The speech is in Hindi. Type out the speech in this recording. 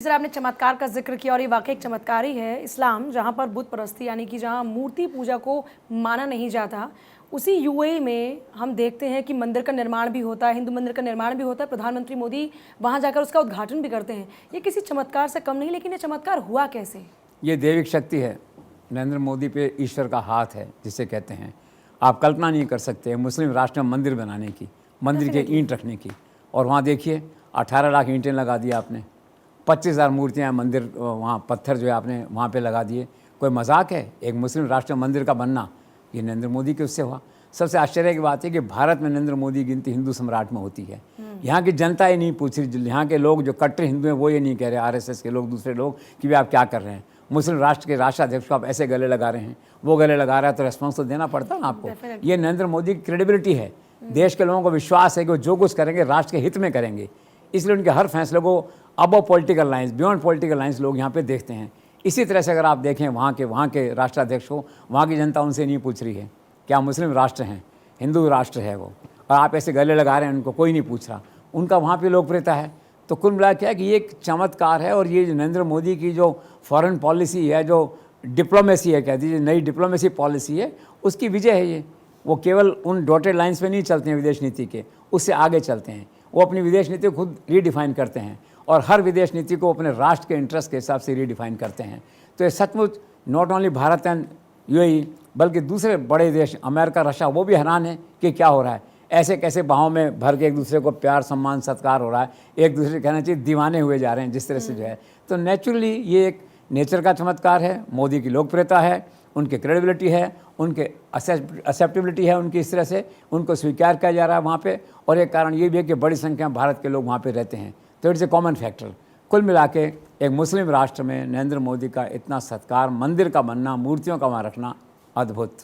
सर, आपने चमत्कार का जिक्र किया और ये वाकई एक चमत्कार ही है। इस्लाम जहाँ पर बुत परस्ती यानी कि जहाँ मूर्ति पूजा को माना नहीं जाता, उसी यूएई में हम देखते हैं कि मंदिर का निर्माण भी होता है, हिंदू मंदिर का निर्माण भी होता है। प्रधानमंत्री मोदी वहाँ जाकर उसका उद्घाटन भी करते हैं। ये किसी चमत्कार से कम नहीं, लेकिन ये चमत्कार हुआ कैसे? ये दैविक शक्ति है। नरेंद्र मोदी पे ईश्वर का हाथ है जिसे कहते हैं। आप कल्पना नहीं कर सकते मुस्लिम राष्ट्र में मंदिर बनाने की, मंदिर के ईंट रखने की। और वहाँ देखिए 18 लाख ईंटें लगा दी आपने, 25,000 मूर्तियाँ मंदिर वहाँ पत्थर जो है आपने वहाँ पे लगा दिए। कोई मजाक है? एक मुस्लिम राष्ट्र में मंदिर का बनना ये नरेंद्र मोदी के उससे हुआ। सबसे आश्चर्य की बात है कि भारत में नरेंद्र मोदी की गिनती हिंदू सम्राट में होती है। यहाँ की जनता ये नहीं पूछ रही, यहाँ के लोग जो कट्टर हिंदू हैं वो ये नहीं कह रहे, आरएसएस के लोग, दूसरे लोग, कि वे आप क्या कर रहे हैं। मुस्लिम राष्ट्र के राष्ट्राध्यक्ष को आप ऐसे गले लगा रहे हैं, वो गले लगा रहा है, तो रेस्पॉन्स तो देना पड़ता है ना आपको। ये नरेंद्र मोदी की क्रेडिबिलिटी है। देश के लोगों को विश्वास है कि वो जो कुछ करेंगे राष्ट्र के हित में करेंगे, इसलिए उनके हर फैसले को above political lines, beyond political lines लोग यहाँ पे देखते हैं। इसी तरह से अगर आप देखें वहाँ के राष्ट्राध्यक्ष को, वहाँ की जनता उनसे नहीं पूछ रही है क्या मुस्लिम राष्ट्र हैं, हिंदू राष्ट्र है वो, और आप ऐसे गले लगा रहे हैं, उनको कोई नहीं पूछ रहा। उनका वहाँ पे लोकप्रियता है। तो कुल मिला क्या है कि ये एक चमत्कार है। और ये नरेंद्र मोदी की जो फॉरेन पॉलिसी है, जो डिप्लोमेसी है, कह दीजिए नई डिप्लोमेसी पॉलिसी है, उसकी विजय है ये। वो केवल उन डॉटेड लाइन्स पे नहीं चलते हैं विदेश नीति के, उससे आगे चलते हैं। वो अपनी विदेश नीति को खुद रीडिफाइन करते हैं और हर विदेश नीति को अपने राष्ट्र के इंटरेस्ट के हिसाब से रीडिफाइन करते हैं। तो ये सचमुच not only Bharat and UAE बल्कि दूसरे बड़े देश अमेरिका, रशिया, वो भी हैरान है कि क्या हो रहा है। ऐसे कैसे बाहों में भर के एक दूसरे को प्यार, सम्मान, सत्कार हो रहा है, एक दूसरे कहना चाहिए दीवाने हुए जा रहे हैं जिस तरह से जो है। तो नेचुरली ये एक नेचर का चमत्कार है। मोदी की लोकप्रियता है, उनकी क्रेडिबिलिटी है, उनके एक्सेप्टेबिलिटी है, उनकी इस तरह से उनको स्वीकार किया जा रहा है वहाँ पे। और एक कारण ये भी है कि बड़ी संख्या में भारत के लोग वहाँ पे रहते हैं। तो इट्स ए कॉमन फैक्टर। कुल मिला के एक मुस्लिम राष्ट्र में नरेंद्र मोदी का इतना सत्कार, मंदिर का बनना, मूर्तियों का वहाँ रखना, अद्भुत।